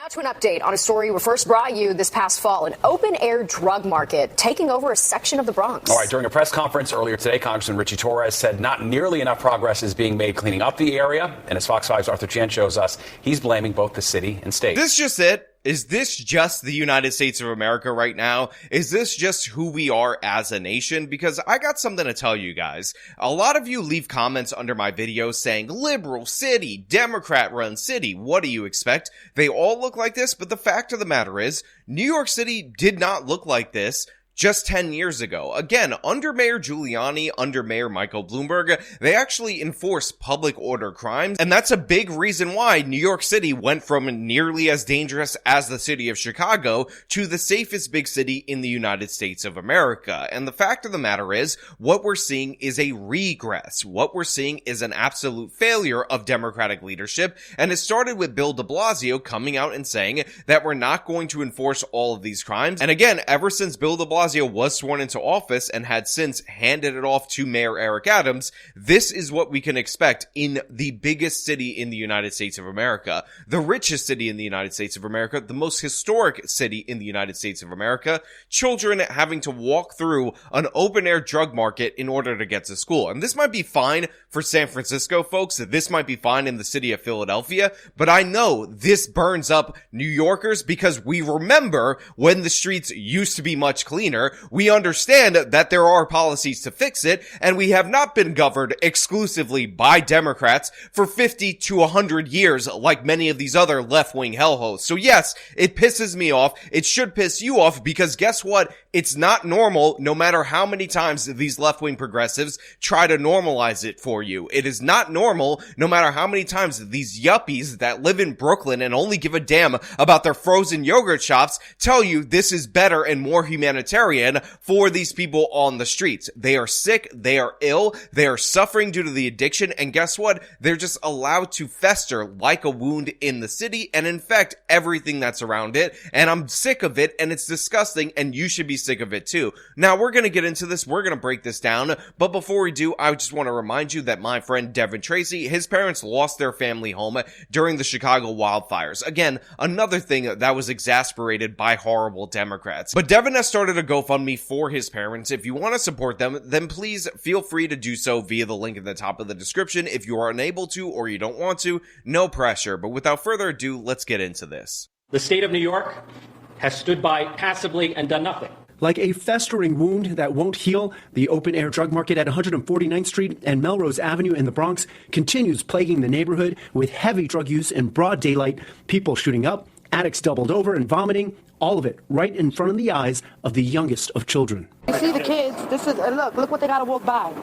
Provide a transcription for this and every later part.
Now to an update on a story we first brought you this past fall, an open-air drug market taking over a section of the Bronx. All right, during a press conference earlier today, Congressman Richie Torres said not nearly enough progress is being made cleaning up the area. And as Fox 5's Arthur Chan shows us, he's blaming both the city and state. This just it? Is this just the United States of America right now? Is this just who we are as a nation? Because I got something to tell you guys. A lot of you leave comments under my videos saying, liberal city, Democrat-run city. What do you expect? They all look like this, but the fact of the matter is, New York City did not look like this just 10 years ago. Again, under Mayor Giuliani, under Mayor Michael Bloomberg, they actually enforce public order crimes, and that's a big reason why New York City went from nearly as dangerous as the city of Chicago to the safest big city in the United States of America. And the fact of the matter is, what we're seeing is a regress. What we're seeing is an absolute failure of Democratic leadership, and it started with Bill de Blasio coming out and saying that we're not going to enforce all of these crimes. And again, ever since Bill de Blasio was sworn into office and had since handed it off to Mayor Eric Adams, this is what we can expect in the biggest city in the United States of America, the richest city in the United States of America, the most historic city in the United States of America, children having to walk through an open-air drug market in order to get to school. And this might be fine for San Francisco folks, this might be fine in the city of Philadelphia, but I know this burns up New Yorkers because we remember when the streets used to be much cleaner. We understand that there are policies to fix it, and we have not been governed exclusively by Democrats for 50 to 100 years like many of these other left-wing hellholes. So yes, it pisses me off. It should piss you off because guess what? It's not normal no matter how many times these left-wing progressives try to normalize it for you. It is not normal no matter how many times these yuppies that live in Brooklyn and only give a damn about their frozen yogurt shops tell you this is better and more humanitarian for these people on the streets. They are sick, they are ill, they are suffering due to the addiction, and guess what? They're just allowed to fester like a wound in the city and infect everything that's around it, and I'm sick of it, and it's disgusting, and you should be sick of it too. Now, we're gonna get into this, we're gonna break this down, but before we do, I just want to remind you that my friend Devin Tracy, his parents lost their family home during the Chicago wildfires. Again, another thing that was exasperated by horrible Democrats. But Devin has started a GoFundMe for his parents. If you want to support them, then please feel free to do so via the link in the top of the description. If you are unable to or you don't want to, no pressure. But without further ado, let's get into this. The state of New York has stood by passively and done nothing. Like a festering wound that won't heal, the open-air drug market at 149th Street and Melrose Avenue in the Bronx continues plaguing the neighborhood with heavy drug use in broad daylight, people shooting up, addicts doubled over and vomiting, all of it right in front of the eyes of the youngest of children. You see the kids, this is, look what they gotta walk by.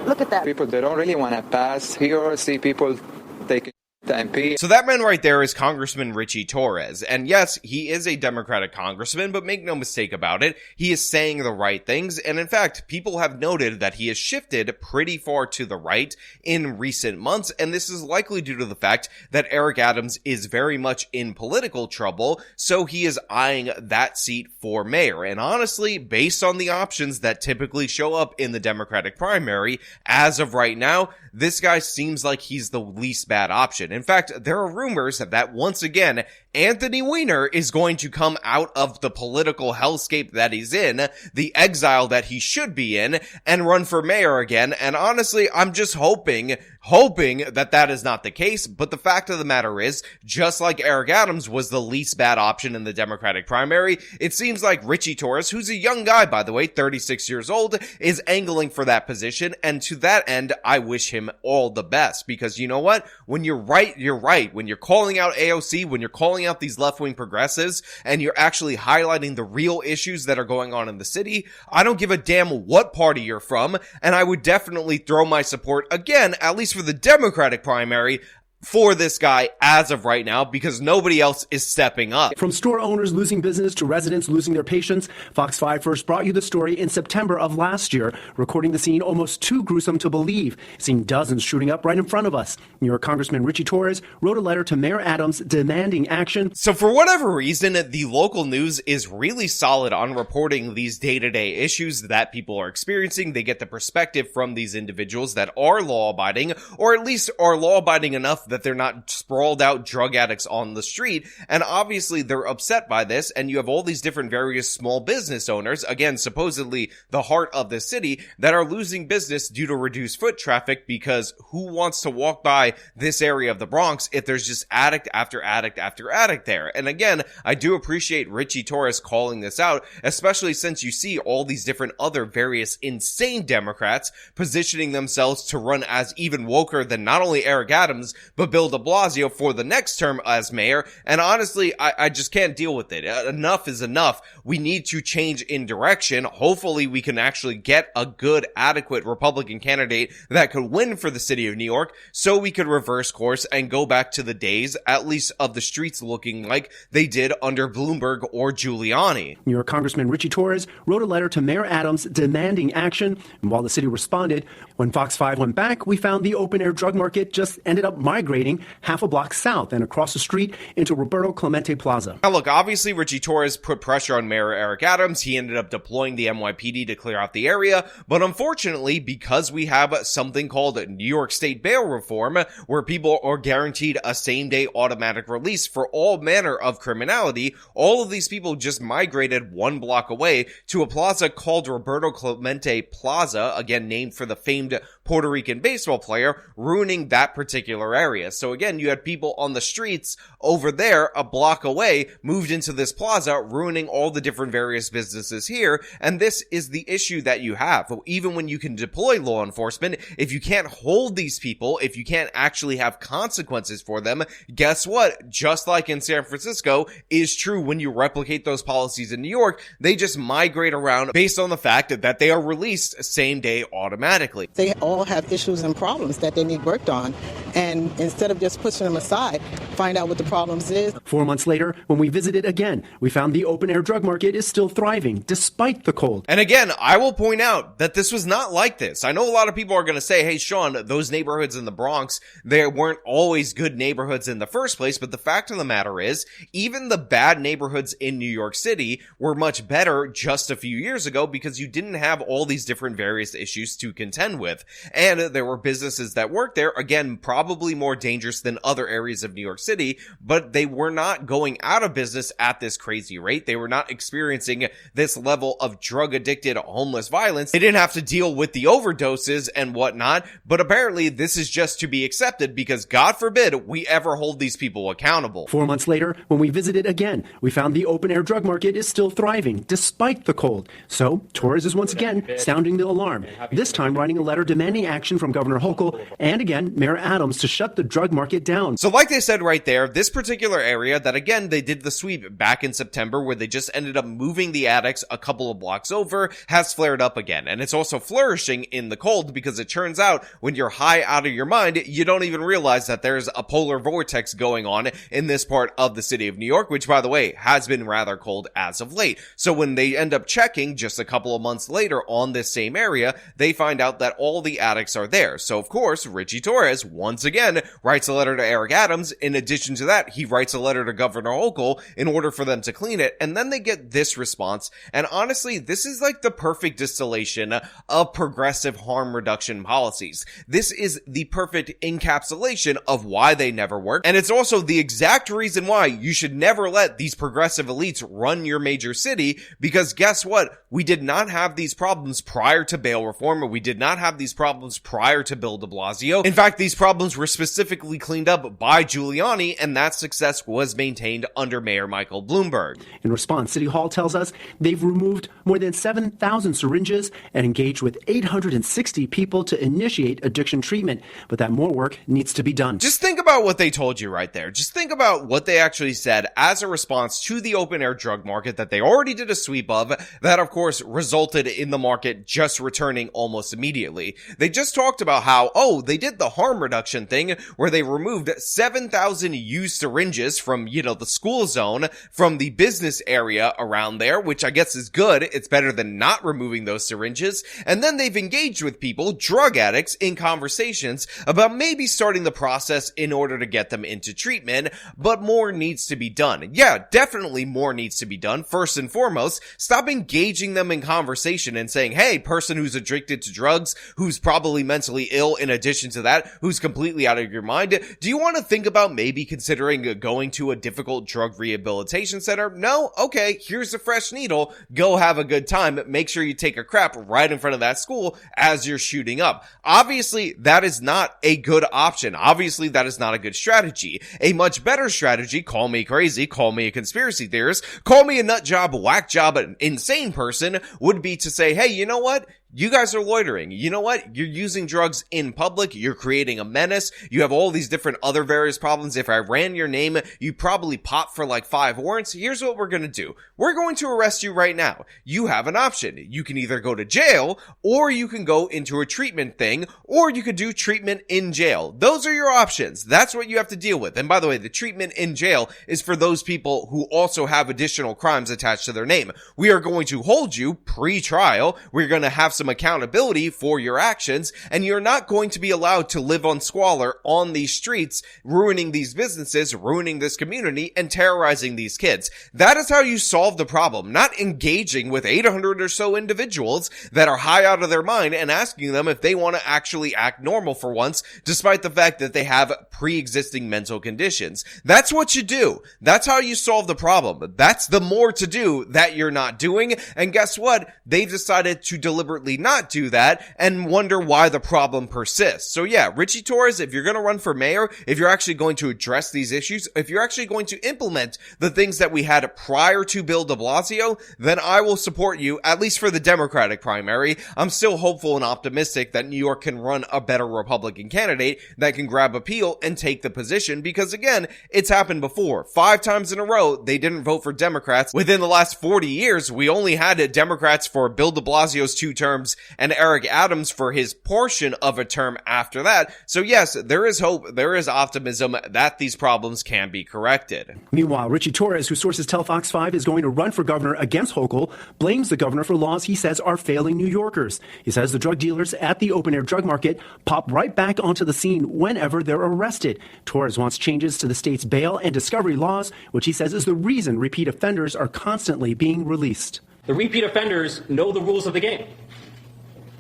Look at that. People, they don't really want to pass here, see people taking MP. So that man right there is Congressman Richie Torres. And yes, he is a Democratic congressman, but make no mistake about it, he is saying the right things. And in fact, people have noted that he has shifted pretty far to the right in recent months. And this is likely due to the fact that Eric Adams is very much in political trouble. So he is eyeing that seat for mayor. And honestly, based on the options that typically show up in the Democratic primary, as of right now, this guy seems like he's the least bad option. In fact, there are rumors that once again, Anthony Weiner is going to come out of the political hellscape that he's in, the exile that he should be in, and run for mayor again. And honestly, I'm just hoping that that is not the case. But the fact of the matter is, just like Eric Adams was the least bad option in the Democratic primary, it seems like Richie Torres, who's a young guy, by the way, 36 years old, is angling for that position. And to that end, I wish him all the best, because you know what? When you're right, you're right. When you're calling out AOC, when you're calling out these left-wing progressives, and you're actually highlighting the real issues that are going on in the city, I don't give a damn what party you're from, and I would definitely throw my support, again, at least for the Democratic primary, for this guy as of right now, because nobody else is stepping up. From store owners losing business to residents losing their patience, Fox 5 first brought you the story in September of last year, recording the scene almost too gruesome to believe, seeing dozens shooting up right in front of us. New York Congressman Richie Torres wrote a letter to Mayor Adams demanding action. So for whatever reason, the local news is really solid on reporting these day-to-day issues that people are experiencing. They get the perspective from these individuals that are law-abiding, or at least are law-abiding enough enough that they're not sprawled out drug addicts on the street. And obviously they're upset by this. And you have all these different various small business owners, again, supposedly the heart of the city, that are losing business due to reduced foot traffic, because who wants to walk by this area of the Bronx if there's just addict after addict after addict there? And again, I do appreciate Richie Torres calling this out, especially since you see all these different other various insane Democrats positioning themselves to run as even woker than not only Eric Adams, but Bill de Blasio for the next term as mayor. And honestly, I just can't deal with it. Enough is enough. We need to change in direction. Hopefully we can actually get a good, adequate Republican candidate that could win for the city of New York, so we could reverse course and go back to the days, at least of the streets looking like they did under Bloomberg or Giuliani. New York Congressman Richie Torres wrote a letter to Mayor Adams demanding action, and while the city responded, when Fox 5 went back, we found the open-air drug market just ended up migrating half a block south and across the street into Roberto Clemente Plaza. Now look, obviously Richie Torres put pressure on Mayor Eric Adams. He ended up deploying the NYPD to clear out the area, but unfortunately, because we have something called New York State bail reform, where people are guaranteed a same-day automatic release for all manner of criminality, all of these people just migrated one block away to a plaza called Roberto Clemente Plaza, again named for the famed Puerto Rican baseball player, ruining that particular area. So again, you had people on the streets over there a block away, moved into this plaza, ruining all the different various businesses here. And this is the issue that you have. Even when you can deploy law enforcement, if you can't hold these people, if you can't actually have consequences for them, guess what? Just like in San Francisco is true when you replicate those policies in New York, they just migrate around based on the fact that they are released same day automatically. They all have issues and problems that they need worked on. And instead of just pushing them aside, find out what the problems is. 4 months later, when we visited again, we found the open-air drug market is still thriving despite the cold. And again, I will point out that this was not like this. I know a lot of people are going to say, hey, Sean, those neighborhoods in the Bronx, they weren't always good neighborhoods in the first place. But the fact of the matter is, even the bad neighborhoods in New York City were much better just a few years ago, because you didn't have all these different various issues to contend with. And there were businesses that worked there, again, probably more dangerous than other areas of New York City, but they were not going out of business at this crazy rate. They were not experiencing this level of drug-addicted homeless violence. They didn't have to deal with the overdoses and whatnot, but apparently this is just to be accepted because, God forbid, we ever hold these people accountable. 4 months later, when we visited again, we found the open-air drug market is still thriving despite the cold. So Torres is once again sounding the alarm, this time writing a letter demanding action from Governor Hochul and again Mayor Adams to shut the drug market down. So like they said right there, this particular area that again they did the sweep back in September where they just ended up moving the addicts a couple of blocks over has flared up again. And it's also flourishing in the cold because it turns out when you're high out of your mind, you don't even realize that there's a polar vortex going on in this part of the city of New York, which by the way has been rather cold as of late. So when they end up checking just a couple of months later on this same area, they find out that all the addicts are there. So of course, Richie Torres once again writes a letter to Eric Adams. In addition to that, he writes a letter to Governor Hochul in order for them to clean it. And then they get this response. And honestly, this is like the perfect distillation of progressive harm reduction policies. This is the perfect encapsulation of why they never work. And it's also the exact reason why you should never let these progressive elites run your major city, because guess what? We did not have these problems prior to bail reform. We did not have these problems prior to Bill de Blasio. In fact, these problems were specifically cleaned up by Giuliani, and that success was maintained under Mayor Michael Bloomberg. In response, City Hall tells us they've removed more than 7,000 syringes and engaged with 860 people to initiate addiction treatment, but that more work needs to be done. Just think about what they told you right there. Just think about what they actually said as a response to the open-air drug market that they already did a sweep of, that of course resulted in the market just returning almost immediately. They just talked about how, they did the harm reduction thing where they removed 7,000 used syringes from, the school zone, from the business area around there, which I guess is good. It's better than not removing those syringes. And then they've engaged with people, drug addicts, in conversations about maybe starting the process in order to get them into treatment, but more needs to be done. Yeah, definitely more needs to be done. First and foremost, stop engaging them in conversation and saying, hey, person who's addicted to drugs, who's probably mentally ill in addition to that, who's completely out of your mind? Do you want to think about maybe considering going to a difficult drug rehabilitation center? No? Okay, here's a fresh needle. Go have a good time. Make sure you take a crap right in front of that school as you're shooting up. Obviously, that is not a good option. Obviously, that is not a good strategy. A much better strategy, call me crazy, call me a conspiracy theorist, call me a nut job, whack job, an insane person, would be to say, hey, you know what? You guys are loitering. You know what? You're using drugs in public. You're creating a menace. You have all these different other various problems. If I ran your name, you probably pop for like 5 warrants. Here's what we're going to do. We're going to arrest you right now. You have an option. You can either go to jail, or you can go into a treatment thing, or you could do treatment in jail. Those are your options. That's what you have to deal with. And by the way, the treatment in jail is for those people who also have additional crimes attached to their name. We are going to hold you pre-trial. We're going to have some accountability for your actions, and you're not going to be allowed to live on squalor on these streets, ruining these businesses, ruining this community, and terrorizing these kids. That is how you solve the problem, not engaging with 800 or so individuals that are high out of their mind and asking them if they want to actually act normal for once, despite the fact that they have pre-existing mental conditions. That's what you do. That's how you solve the problem. That's the more to do that you're not doing, and guess what? They've decided to deliberately not do that and wonder why the problem persists. So yeah, Richie Torres, if you're going to run for mayor, if you're actually going to address these issues, if you're actually going to implement the things that we had prior to Bill de Blasio, then I will support you, at least for the Democratic primary. I'm still hopeful and optimistic that New York can run a better Republican candidate that can grab appeal and take the position, because again, it's happened before. 5 times in a row, they didn't vote for Democrats. Within the last 40 years, we only had Democrats for Bill de Blasio's 2 terms and Eric Adams for his portion of a term after that. So yes, there is hope, there is optimism that these problems can be corrected. Meanwhile, Richie Torres, who sources tell Fox 5 is going to run for governor against Hochul, blames the governor for laws he says are failing New Yorkers. He says the drug dealers at the open-air drug market pop right back onto the scene whenever they're arrested. Torres wants changes to the state's bail and discovery laws, which he says is the reason repeat offenders are constantly being released. The repeat offenders know the rules of the game,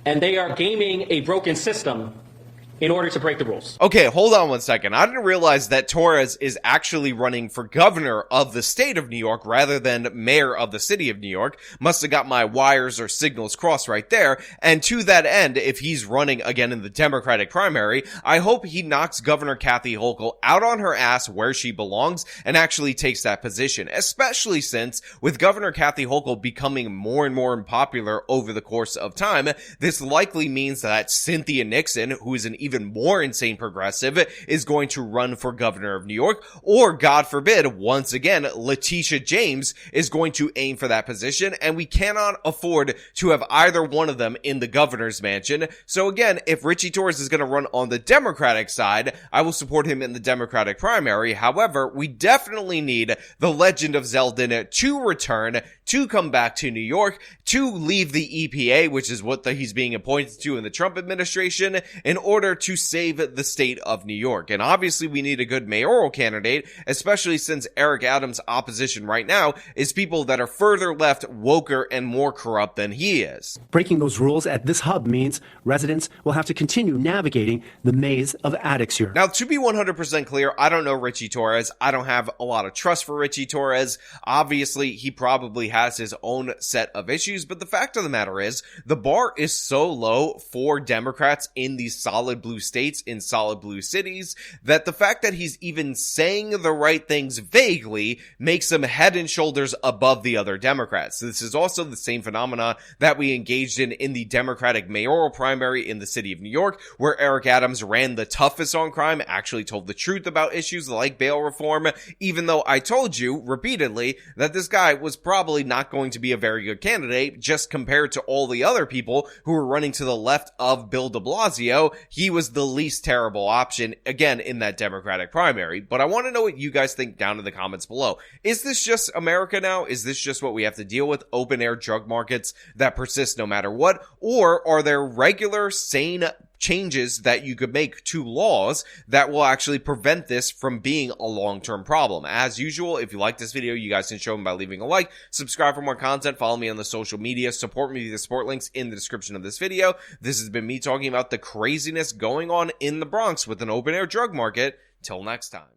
and they are gaming a broken system in order to break the rules. Okay, hold on one second. I didn't realize that Torres is actually running for governor of the state of New York rather than mayor of the city of New York. Must have got my wires or signals crossed right there. And to that end, if he's running again in the Democratic primary, I hope he knocks Governor Kathy Hochul out on her ass where she belongs and actually takes that position, especially since with Governor Kathy Hochul becoming more and more unpopular over the course of time, this likely means that Cynthia Nixon, who is an even more insane progressive, is going to run for governor of New York, or God forbid, once again, Letitia James is going to aim for that position, and we cannot afford to have either one of them in the governor's mansion. So again, if Richie Torres is going to run on the Democratic side, I will support him in the Democratic primary. However, we definitely need the legend of Zeldin to return, to come back to New York, to leave the EPA, which is what he's being appointed to in the Trump administration, in order to save the state of New York. And obviously we need a good mayoral candidate, especially since Eric Adams' opposition right now is people that are further left, woker, and more corrupt than he is. Breaking those rules at this hub means residents will have to continue navigating the maze of addicts here. Now, to be 100% clear, I don't know Richie Torres. I don't have a lot of trust for Richie Torres. Obviously, he probably has his own set of issues, but the fact of the matter is, the bar is so low for Democrats in these solid blue states, in solid blue cities, that the fact that he's even saying the right things vaguely makes him head and shoulders above the other Democrats. This is also the same phenomena that we engaged in the Democratic mayoral primary in the city of New York, where Eric Adams ran the toughest on crime, actually told the truth about issues like bail reform, even though I told you repeatedly that this guy was probably not going to be a very good candidate, just compared to all the other people who were running to the left of Bill de Blasio. He was the least terrible option, again, in that Democratic primary. But I want to know what you guys think down in the comments below. Is this just America now? Is this just what we have to deal with? Open air drug markets that persist no matter what? Or are there regular, sane changes that you could make to laws that will actually prevent this from being a long-term problem. As usual, if you like this video, you guys can show them by leaving a like, subscribe for more content, follow me on the social media, support me via the support links in the description of this video. This has been me talking about the craziness going on in the Bronx with an open-air drug market. Till next time.